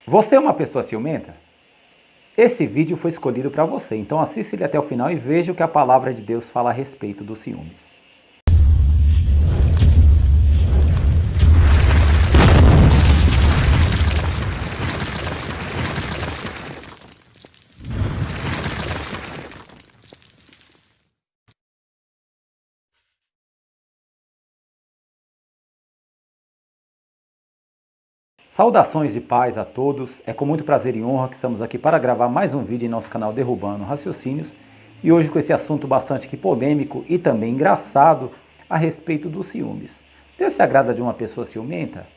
Você é uma pessoa ciumenta? Esse vídeo foi escolhido para você, então assista ele até o final e veja o que a palavra de Deus fala a respeito dos ciúmes. Saudações de paz a todos, é com muito prazer e honra que estamos aqui para gravar mais um vídeo em nosso canal Derrubando Raciocínios e hoje com esse assunto bastante polêmico e também engraçado a respeito dos ciúmes. Deus se agrada de uma pessoa ciumenta?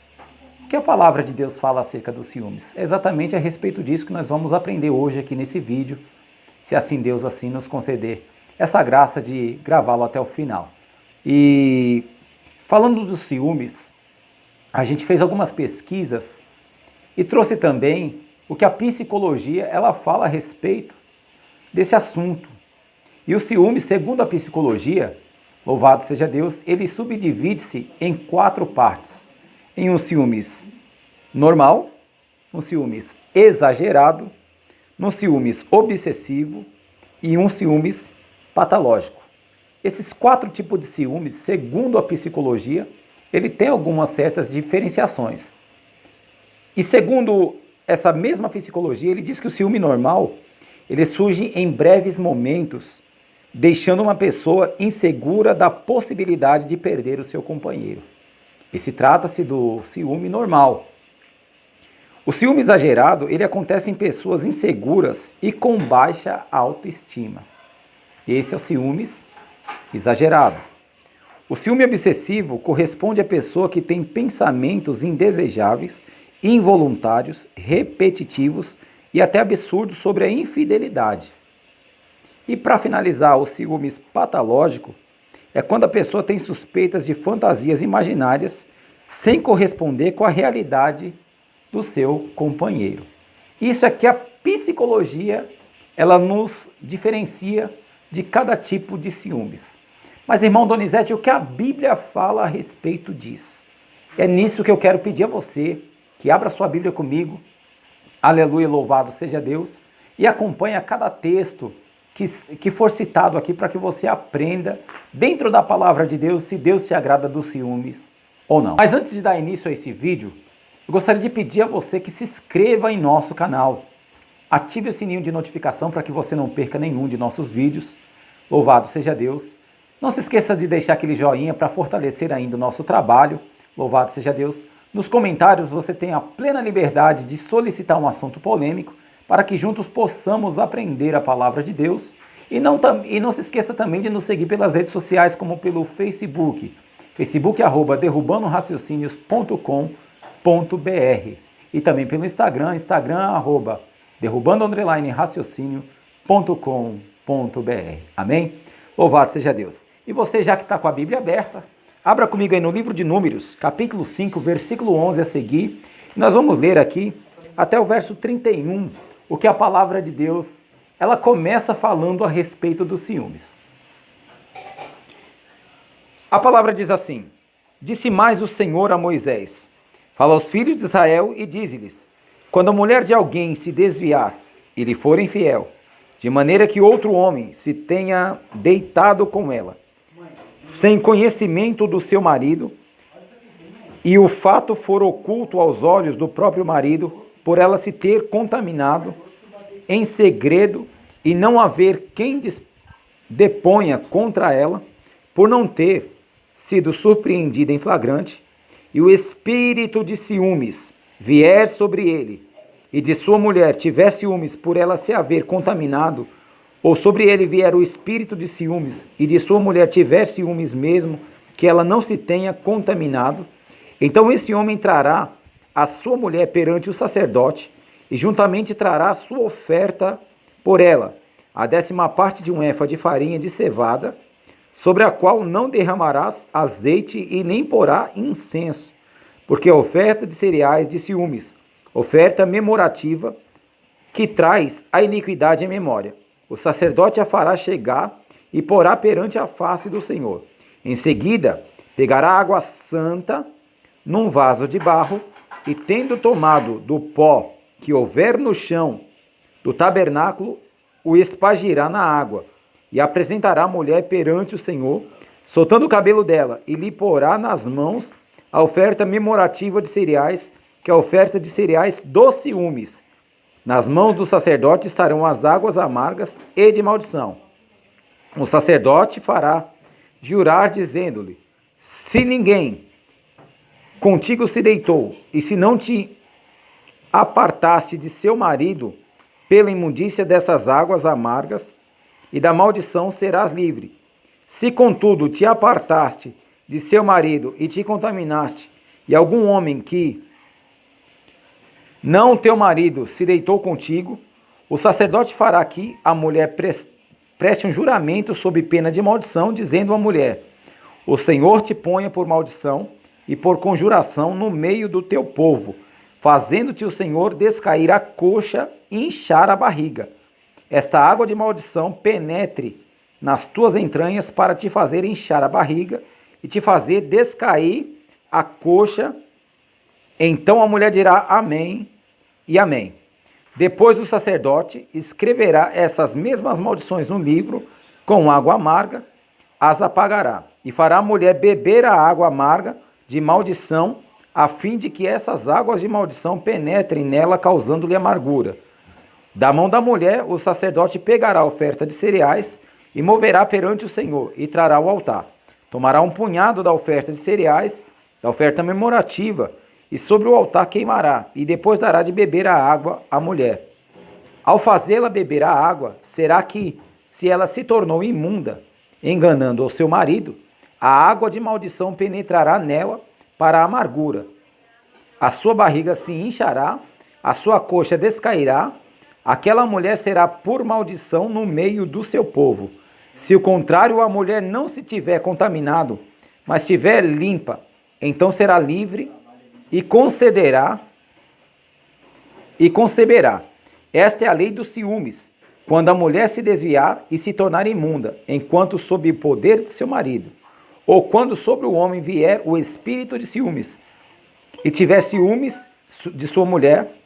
O que a palavra de Deus fala acerca dos ciúmes? É exatamente a respeito disso que nós vamos aprender hoje aqui nesse vídeo, se assim Deus assim nos conceder essa graça de gravá-lo até o final. E falando dos ciúmes, a gente fez algumas pesquisas e trouxe também o que a psicologia ela fala a respeito desse assunto. E o ciúme, segundo a psicologia, louvado seja Deus, ele subdivide-se em 4 partes. Em um ciúmes normal, um ciúmes exagerado, um ciúmes obsessivo e um ciúmes patológico. Esses 4 tipos de ciúmes, segundo a psicologia, ele tem algumas certas diferenciações. E segundo essa mesma psicologia, ele diz que o ciúme normal, ele surge em breves momentos, deixando uma pessoa insegura da possibilidade de perder o seu companheiro. Esse trata-se do ciúme normal. O ciúme exagerado, ele acontece em pessoas inseguras e com baixa autoestima. Esse é o ciúmes exagerado. O ciúme obsessivo corresponde à pessoa que tem pensamentos indesejáveis, involuntários, repetitivos e até absurdos sobre a infidelidade. E para finalizar, o ciúmes patológico é quando a pessoa tem suspeitas de fantasias imaginárias sem corresponder com a realidade do seu companheiro. Isso é que a psicologia ela nos diferencia de cada tipo de ciúmes. Mas, irmão Donizete, o que a Bíblia fala a respeito disso? É nisso que eu quero pedir a você, que abra sua Bíblia comigo, aleluia, louvado seja Deus, e acompanhe a cada texto que for citado aqui para que você aprenda, dentro da palavra de Deus, se Deus se agrada dos ciúmes ou não. Mas antes de dar início a esse vídeo, eu gostaria de pedir a você que se inscreva em nosso canal. Ative o sininho de notificação para que você não perca nenhum de nossos vídeos. Louvado seja Deus. Não se esqueça de deixar aquele joinha para fortalecer ainda o nosso trabalho. Louvado seja Deus. Nos comentários você tem a plena liberdade de solicitar um assunto polêmico para que juntos possamos aprender a palavra de Deus. E não se esqueça também de nos seguir pelas redes sociais como pelo Facebook. Facebook @derrubandoraciocinhos.com.br e também pelo Instagram, @derrubandoraciocinio.com.br. Amém? Louvado seja Deus. E você, já que está com a Bíblia aberta, abra comigo aí no livro de Números, capítulo 5, versículo 11 a seguir. Nós vamos ler aqui até o verso 31, o que a palavra de Deus, ela começa falando a respeito dos ciúmes. A palavra diz assim: Disse mais o Senhor a Moisés: Fala aos filhos de Israel e dize-lhes: Quando a mulher de alguém se desviar e lhe for infiel, de maneira que outro homem se tenha deitado com ela, sem conhecimento do seu marido, e o fato for oculto aos olhos do próprio marido, por ela se ter contaminado em segredo e não haver quem deponha contra ela, por não ter sido surpreendida em flagrante, e o espírito de ciúmes vier sobre ele, e de sua mulher tiver ciúmes por ela se haver contaminado, ou sobre ele vier o espírito de ciúmes, e de sua mulher tiver ciúmes mesmo, que ela não se tenha contaminado, então esse homem trará a sua mulher perante o sacerdote, e juntamente trará a sua oferta por ela, a 10ª parte de um éfa de farinha de cevada, sobre a qual não derramarás azeite e nem porá incenso, porque é oferta de cereais de ciúmes, oferta memorativa, que traz a iniquidade em memória. O sacerdote a fará chegar e porá perante a face do Senhor. Em seguida, pegará água santa num vaso de barro e, tendo tomado do pó que houver no chão do tabernáculo o espargirá na água, e apresentará a mulher perante o Senhor, soltando o cabelo dela, e lhe porá nas mãos a oferta memorativa de cereais, que é a oferta de cereais dos ciúmes. Nas mãos do sacerdote estarão as águas amargas e de maldição. O sacerdote fará jurar, dizendo-lhe: se ninguém contigo se deitou, e se não te apartaste de seu marido, pela imundícia dessas águas amargas e da maldição serás livre. Se contudo te apartaste de seu marido e te contaminaste, e algum homem que não teu marido se deitou contigo, o sacerdote fará que a mulher preste um juramento sob pena de maldição, dizendo à mulher: o Senhor te ponha por maldição e por conjuração no meio do teu povo, fazendo-te o Senhor descair a coxa e inchar a barriga. Esta água de maldição penetre nas tuas entranhas para te fazer inchar a barriga e te fazer descair a coxa. Então a mulher dirá amém e amém. Depois o sacerdote escreverá essas mesmas maldições no livro, com água amarga, as apagará, e fará a mulher beber a água amarga de maldição, a fim de que essas águas de maldição penetrem nela, causando-lhe amargura. Da mão da mulher, o sacerdote pegará a oferta de cereais e moverá perante o Senhor, e trará ao altar. Tomará um punhado da oferta de cereais, da oferta memorativa, e sobre o altar queimará, e depois dará de beber a água à mulher. Ao fazê-la beber a água, será que, se ela se tornou imunda, enganando o seu marido, a água de maldição penetrará nela para a amargura. A sua barriga se inchará, a sua coxa descairá, aquela mulher será por maldição no meio do seu povo. Se o contrário, a mulher não se tiver contaminado, mas estiver limpa, então será livre e conceberá. Esta é a lei dos ciúmes, quando a mulher se desviar e se tornar imunda, enquanto sob o poder de seu marido, ou quando sobre o homem vier o espírito de ciúmes, e tiver ciúmes de sua mulher,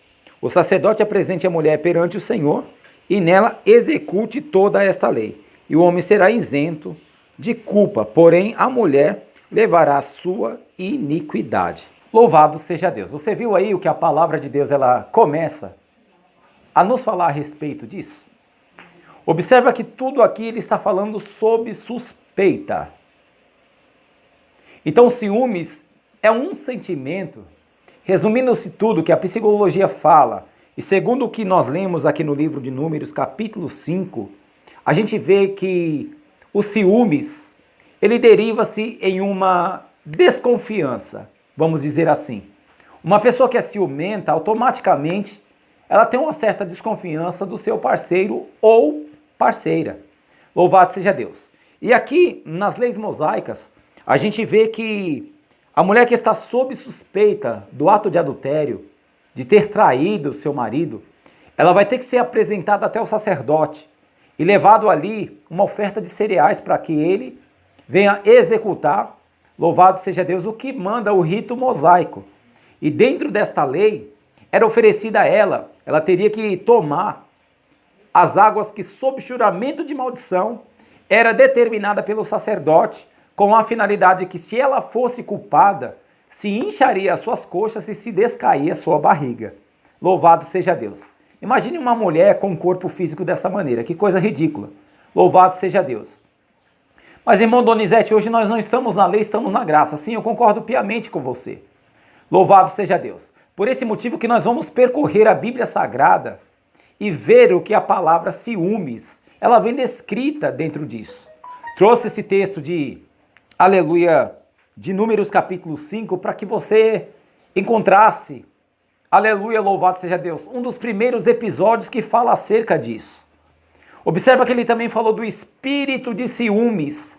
o sacerdote apresente a mulher perante o Senhor, e nela execute toda esta lei. E o homem será isento de culpa, porém a mulher levará a sua iniquidade. Louvado seja Deus. Você viu aí o que a palavra de Deus ela começa a nos falar a respeito disso? Observa que tudo aqui ele está falando sob suspeita. Então, ciúmes é um sentimento, resumindo-se tudo que a psicologia fala, e segundo o que nós lemos aqui no livro de Números, capítulo 5, a gente vê que o ciúmes, ele deriva-se em uma desconfiança, vamos dizer assim. Uma pessoa que é ciumenta, automaticamente, ela tem uma certa desconfiança do seu parceiro ou parceira. Louvado seja Deus. E aqui, nas leis mosaicas, a gente vê que a mulher que está sob suspeita do ato de adultério, de ter traído o seu marido, ela vai ter que ser apresentada até o sacerdote e levado ali uma oferta de cereais para que ele venha executar, louvado seja Deus, o que manda o rito mosaico. E dentro desta lei, era oferecida a ela teria que tomar as águas que, sob juramento de maldição, era determinada pelo sacerdote, com a finalidade que, se ela fosse culpada, se incharia as suas coxas e se descaía a sua barriga. Louvado seja Deus. Imagine uma mulher com um corpo físico dessa maneira, que coisa ridícula. Louvado seja Deus. Mas, irmão Donizete, hoje nós não estamos na lei, estamos na graça. Sim, eu concordo piamente com você. Louvado seja Deus. Por esse motivo que nós vamos percorrer a Bíblia Sagrada e ver o que a palavra ciúmes, ela vem descrita dentro disso. Trouxe esse texto de, aleluia, de Números capítulo 5, para que você encontrasse, aleluia, louvado seja Deus, um dos primeiros episódios que fala acerca disso. Observa que ele também falou do espírito de ciúmes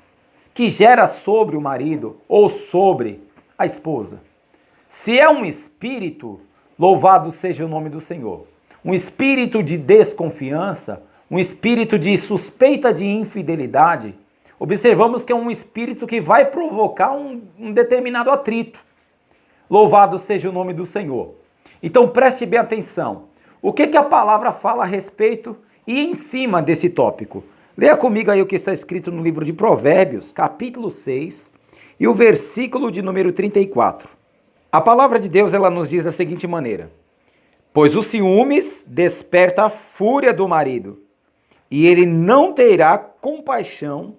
que gera sobre o marido ou sobre a esposa. Se é um espírito, louvado seja o nome do Senhor, um espírito de desconfiança, um espírito de suspeita de infidelidade, observamos que é um espírito que vai provocar um determinado atrito. Louvado seja o nome do Senhor. Então preste bem atenção. O que a palavra fala a respeito e em cima desse tópico? Leia comigo aí o que está escrito no livro de Provérbios, capítulo 6, e o versículo de número 34. A palavra de Deus, ela nos diz da seguinte maneira: pois o ciúmes desperta a fúria do marido, e ele não terá compaixão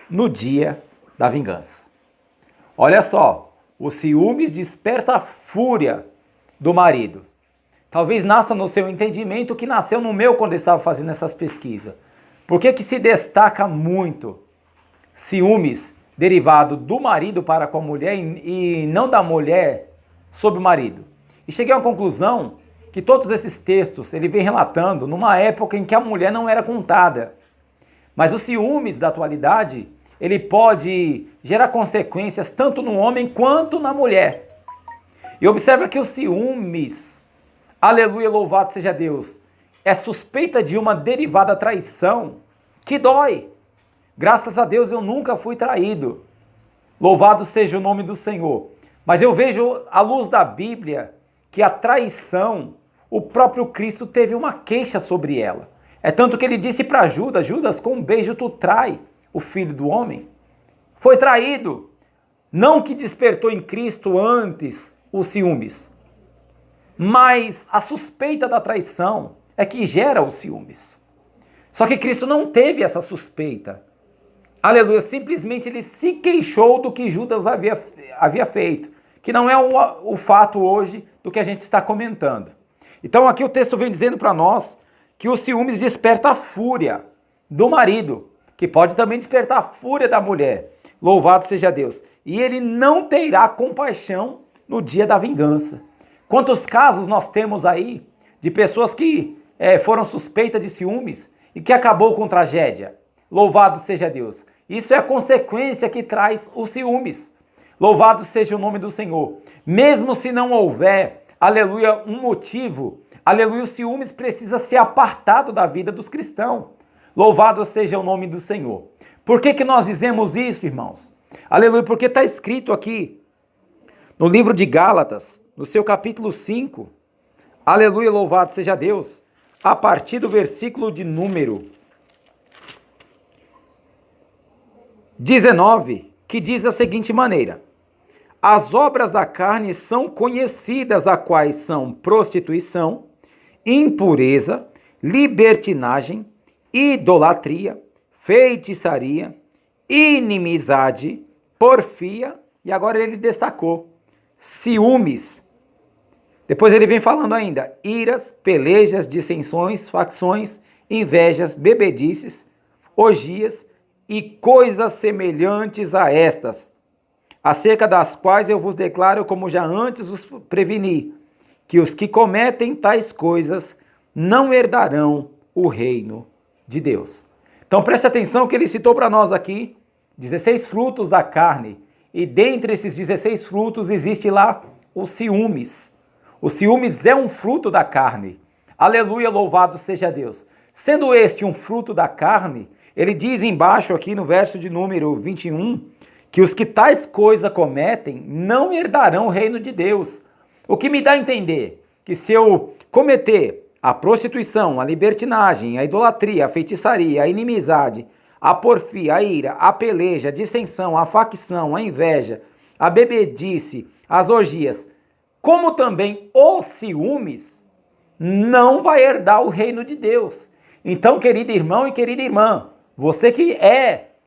no dia da vingança. Olha só, o ciúmes desperta a fúria do marido. Talvez nasça no seu entendimento o que nasceu no meu quando eu estava fazendo essas pesquisas. Por que se destaca muito ciúmes derivado do marido para com a mulher e não da mulher sobre o marido? E cheguei a uma conclusão que todos esses textos ele vem relatando numa época em que a mulher não era contada. Mas os ciúmes da atualidade, ele pode gerar consequências tanto no homem quanto na mulher. E observa que os ciúmes, aleluia, louvado seja Deus, é suspeita de uma derivada traição que dói. Graças a Deus eu nunca fui traído. Louvado seja o nome do Senhor. Mas eu vejo à luz da Bíblia que a traição, o próprio Cristo teve uma queixa sobre ela. É tanto que ele disse para Judas: Judas, com um beijo tu trai o filho do homem. Foi traído. Não que despertou em Cristo antes os ciúmes, mas a suspeita da traição é que gera os ciúmes. Só que Cristo não teve essa suspeita. Aleluia, simplesmente ele se queixou do que Judas havia feito, que não é o fato hoje do que a gente está comentando. Então aqui o texto vem dizendo para nós que os ciúmes desperta a fúria do marido, que pode também despertar a fúria da mulher. Louvado seja Deus. E ele não terá compaixão no dia da vingança. Quantos casos nós temos aí de pessoas que foram suspeitas de ciúmes e que acabou com tragédia? Louvado seja Deus. Isso é a consequência que traz os ciúmes. Louvado seja o nome do Senhor. Mesmo se não houver, aleluia, um motivo, aleluia, o ciúmes precisa ser apartado da vida dos cristãos. Louvado seja o nome do Senhor. Por que nós dizemos isso, irmãos? Aleluia, porque está escrito aqui no livro de Gálatas, no seu capítulo 5, aleluia, louvado seja Deus, a partir do versículo de número 19, que diz da seguinte maneira: as obras da carne são conhecidas, a quais são prostituição, impureza, libertinagem, idolatria, feitiçaria, inimizade, porfia, e agora ele destacou, ciúmes. Depois ele vem falando ainda, iras, pelejas, dissensões, facções, invejas, bebedices, orgias e coisas semelhantes a estas, acerca das quais eu vos declaro, como já antes os preveni, que os que cometem tais coisas não herdarão o reino de Deus. Então preste atenção que ele citou para nós aqui 16 frutos da carne, e dentre esses 16 frutos existe lá os ciúmes. O ciúmes é um fruto da carne. Aleluia, louvado seja Deus. Sendo este um fruto da carne, ele diz embaixo aqui no verso de número 21, que os que tais coisas cometem não herdarão o reino de Deus. O que me dá a entender que se eu cometer a prostituição, a libertinagem, a idolatria, a feitiçaria, a inimizade, a porfia, a ira, a peleja, a dissensão, a facção, a inveja, a bebedice, as orgias, como também os ciúmes, não vai herdar o reino de Deus. Então, querido irmão e querida irmã, você que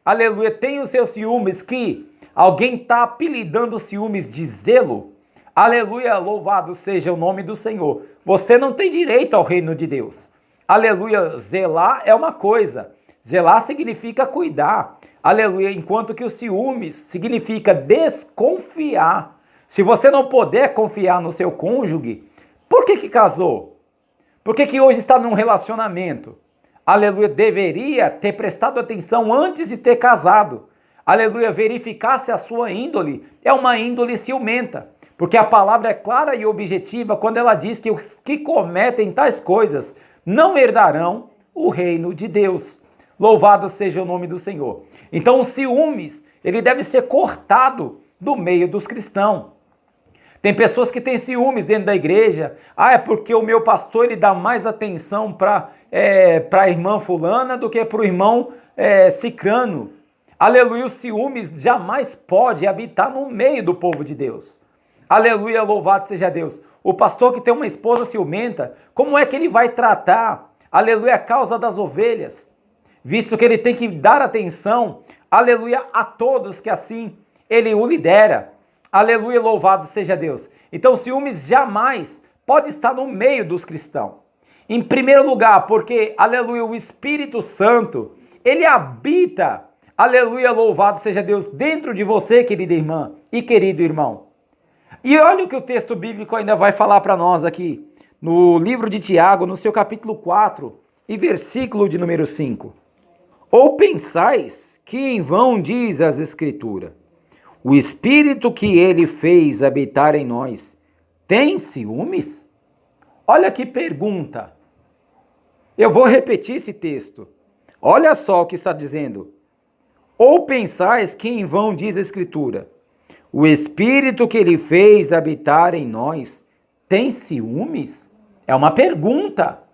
aleluia, tem os seus ciúmes, que alguém está apelidando os ciúmes de zelo, aleluia, louvado seja o nome do Senhor. Você não tem direito ao reino de Deus. Aleluia, zelar é uma coisa. Zelar significa cuidar. Aleluia, enquanto que o ciúmes significa desconfiar. Se você não puder confiar no seu cônjuge, por que casou? Por que hoje está num relacionamento? Aleluia, deveria ter prestado atenção antes de ter casado. Aleluia, verificar se a sua índole é uma índole ciumenta. Porque a palavra é clara e objetiva quando ela diz que os que cometem tais coisas não herdarão o reino de Deus. Louvado seja o nome do Senhor. Então o ciúmes, ele deve ser cortado do meio dos cristãos. Tem pessoas que têm ciúmes dentro da igreja. Ah, é porque o meu pastor ele dá mais atenção para a irmã fulana do que para o irmão cicrano. Aleluia, o ciúmes jamais pode habitar no meio do povo de Deus. Aleluia, louvado seja Deus. O pastor que tem uma esposa ciumenta, como é que ele vai tratar, aleluia, a causa das ovelhas? Visto que ele tem que dar atenção, aleluia, a todos que assim ele o lidera. Aleluia, louvado seja Deus. Então o ciúmes jamais pode estar no meio dos cristãos. Em primeiro lugar, porque, aleluia, o Espírito Santo, ele habita, aleluia, louvado seja Deus, dentro de você, querida irmã e querido irmão. E olha o que o texto bíblico ainda vai falar para nós aqui, no livro de Tiago, no seu capítulo 4, e versículo de número 5. Ou pensais que em vão diz as Escrituras, o Espírito que ele fez habitar em nós tem ciúmes? Olha que pergunta. Eu vou repetir esse texto. Olha só o que está dizendo. Ou pensais que em vão diz a Escritura, o Espírito que ele fez habitar em nós tem ciúmes? É uma pergunta.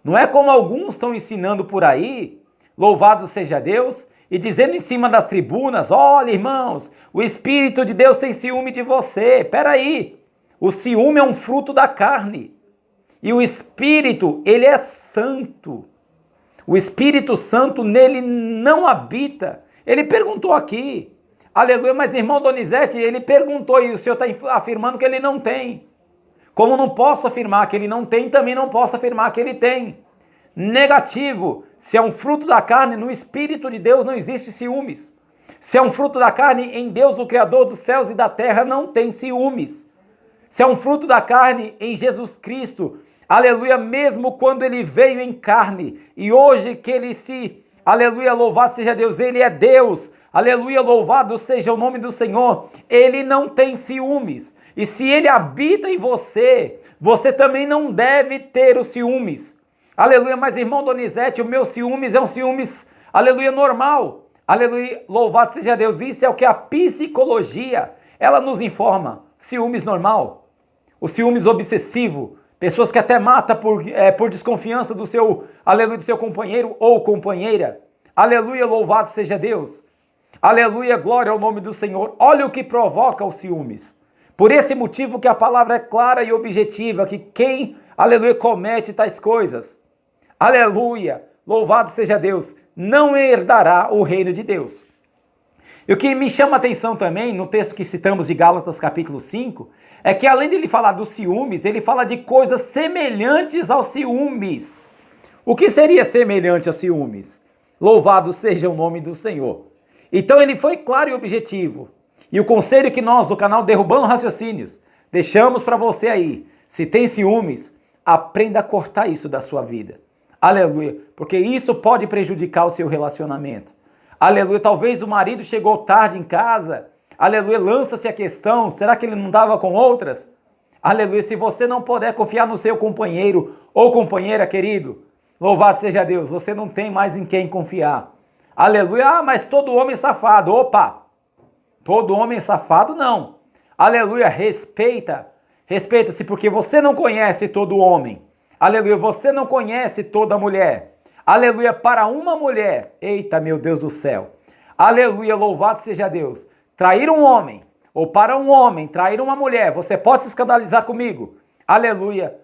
Não é como alguns estão ensinando por aí, louvado seja Deus, e dizendo em cima das tribunas, olha irmãos, o Espírito de Deus tem ciúme de você. Peraí, o ciúme é um fruto da carne. E o Espírito, ele é santo. O Espírito Santo nele não habita. Ele perguntou aqui, aleluia, mas irmão Donizete, ele perguntou e o senhor está afirmando que ele não tem. Como não posso afirmar que ele não tem, também não posso afirmar que ele tem. Negativo. Se é um fruto da carne, no Espírito de Deus não existe ciúmes. Se é um fruto da carne, em Deus, o Criador dos céus e da terra, não tem ciúmes. Se é um fruto da carne, em Jesus Cristo, aleluia, mesmo quando ele veio em carne, e hoje que ele aleluia, louvado seja Deus, ele é Deus, aleluia, louvado seja o nome do Senhor, ele não tem ciúmes. E se ele habita em você, você também não deve ter os ciúmes. Aleluia, mas irmão Donizete, o meu ciúmes é um ciúmes, aleluia, normal. Aleluia, louvado seja Deus. Isso é o que a psicologia, ela nos informa. Ciúmes normal. O ciúmes obsessivo. Pessoas que até matam por desconfiança do seu, aleluia, do seu companheiro ou companheira. Aleluia, louvado seja Deus. Aleluia, glória ao nome do Senhor. Olha o que provoca os ciúmes. Por esse motivo que a palavra é clara e objetiva, que quem, aleluia, comete tais coisas, aleluia, louvado seja Deus, não herdará o reino de Deus. E o que me chama a atenção também, no texto que citamos de Gálatas capítulo 5, é que além de ele falar dos ciúmes, ele fala de coisas semelhantes aos ciúmes. O que seria semelhante aos ciúmes? Louvado seja o nome do Senhor. Então ele foi claro e objetivo. E o conselho que nós do canal Derrubando Raciocínios deixamos para você aí, se tem ciúmes, aprenda a cortar isso da sua vida. Aleluia, porque isso pode prejudicar o seu relacionamento. Aleluia, talvez o marido chegou tarde em casa. Aleluia, lança-se a questão, será que ele não estava com outras? Aleluia, se você não puder confiar no seu companheiro ou companheira, querido, louvado seja Deus, você não tem mais em quem confiar. Aleluia, mas todo homem é safado. Opa, todo homem é safado não. Aleluia, respeita-se porque você não conhece todo homem. Aleluia, você não conhece toda mulher. Aleluia, para uma mulher, eita meu Deus do céu. Aleluia, louvado seja Deus. Trair um homem, ou para um homem, trair uma mulher, você pode se escandalizar comigo. Aleluia.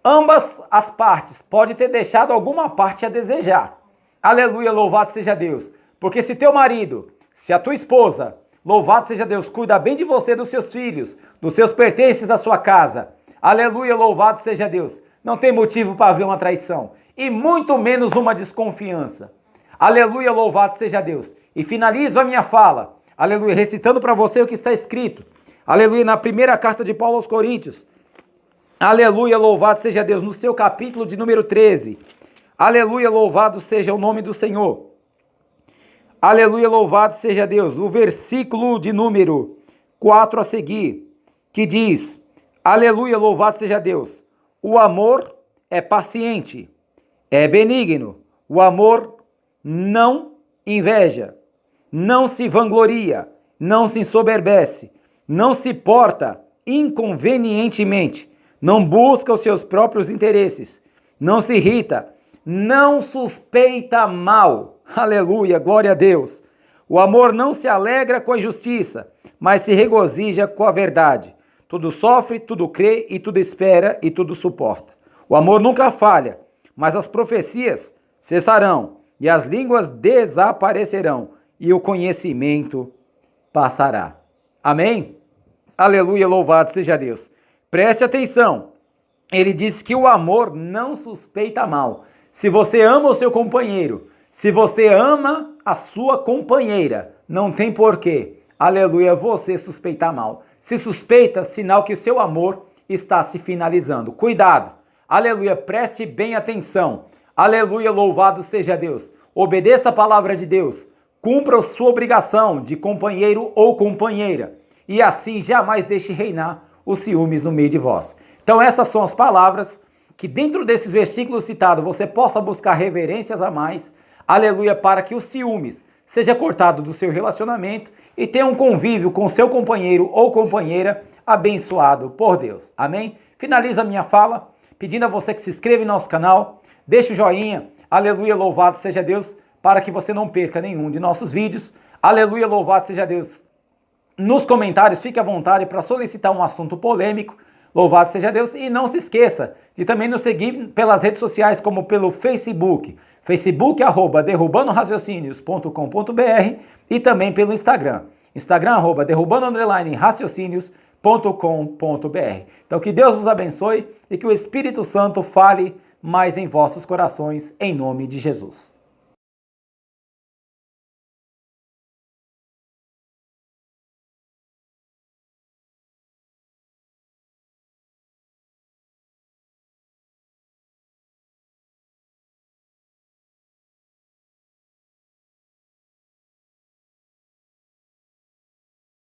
Ambas as partes podem ter deixado alguma parte a desejar. Aleluia, louvado seja Deus. Porque se teu marido, se a tua esposa, louvado seja Deus, cuida bem de você, dos seus filhos, dos seus pertences à sua casa. Aleluia, louvado seja Deus. Não tem motivo para haver uma traição. E muito menos uma desconfiança. Aleluia, louvado seja Deus. E finalizo a minha fala. Aleluia, recitando para você o que está escrito. Aleluia, na primeira carta de Paulo aos Coríntios. Aleluia, louvado seja Deus. No seu capítulo de número 13. Aleluia, louvado seja o nome do Senhor. Aleluia, louvado seja Deus. O versículo de número 4 a seguir, que diz, aleluia, louvado seja Deus. O amor é paciente, é benigno. O amor não inveja, não se vangloria, não se ensoberbece, não se porta inconvenientemente, não busca os seus próprios interesses, não se irrita, não suspeita mal. Aleluia, glória a Deus. O amor não se alegra com a injustiça, mas se regozija com a verdade. Tudo sofre, tudo crê e tudo espera e tudo suporta. O amor nunca falha, mas as profecias cessarão e as línguas desaparecerão e o conhecimento passará. Amém? Aleluia, louvado seja Deus. Preste atenção. Ele diz que o amor não suspeita mal. Se você ama o seu companheiro, se você ama a sua companheira, não tem porquê, aleluia, você suspeitar mal. Se suspeita, sinal que o seu amor está se finalizando. Cuidado, aleluia, preste bem atenção. Aleluia, louvado seja Deus. Obedeça a palavra de Deus. Cumpra a sua obrigação de companheiro ou companheira. E assim jamais deixe reinar os ciúmes no meio de vós. Então essas são as palavras que dentro desses versículos citados você possa buscar reverências a mais, aleluia, para que os ciúmes seja cortado do seu relacionamento e tenha um convívio com seu companheiro ou companheira abençoado por Deus. Amém? Finaliza a minha fala pedindo a você que se inscreva em nosso canal, deixe o joinha, aleluia, louvado seja Deus, para que você não perca nenhum de nossos vídeos. Aleluia, louvado seja Deus. Nos comentários, fique à vontade para solicitar um assunto polêmico. Louvado seja Deus. E não se esqueça de também nos seguir pelas redes sociais, como pelo Facebook. Facebook, @derrubandoraciocinhos.com.br e também pelo Instagram. Instagram, @derrubando_raciocínios.com.br. Então que Deus os abençoe e que o Espírito Santo fale mais em vossos corações, em nome de Jesus.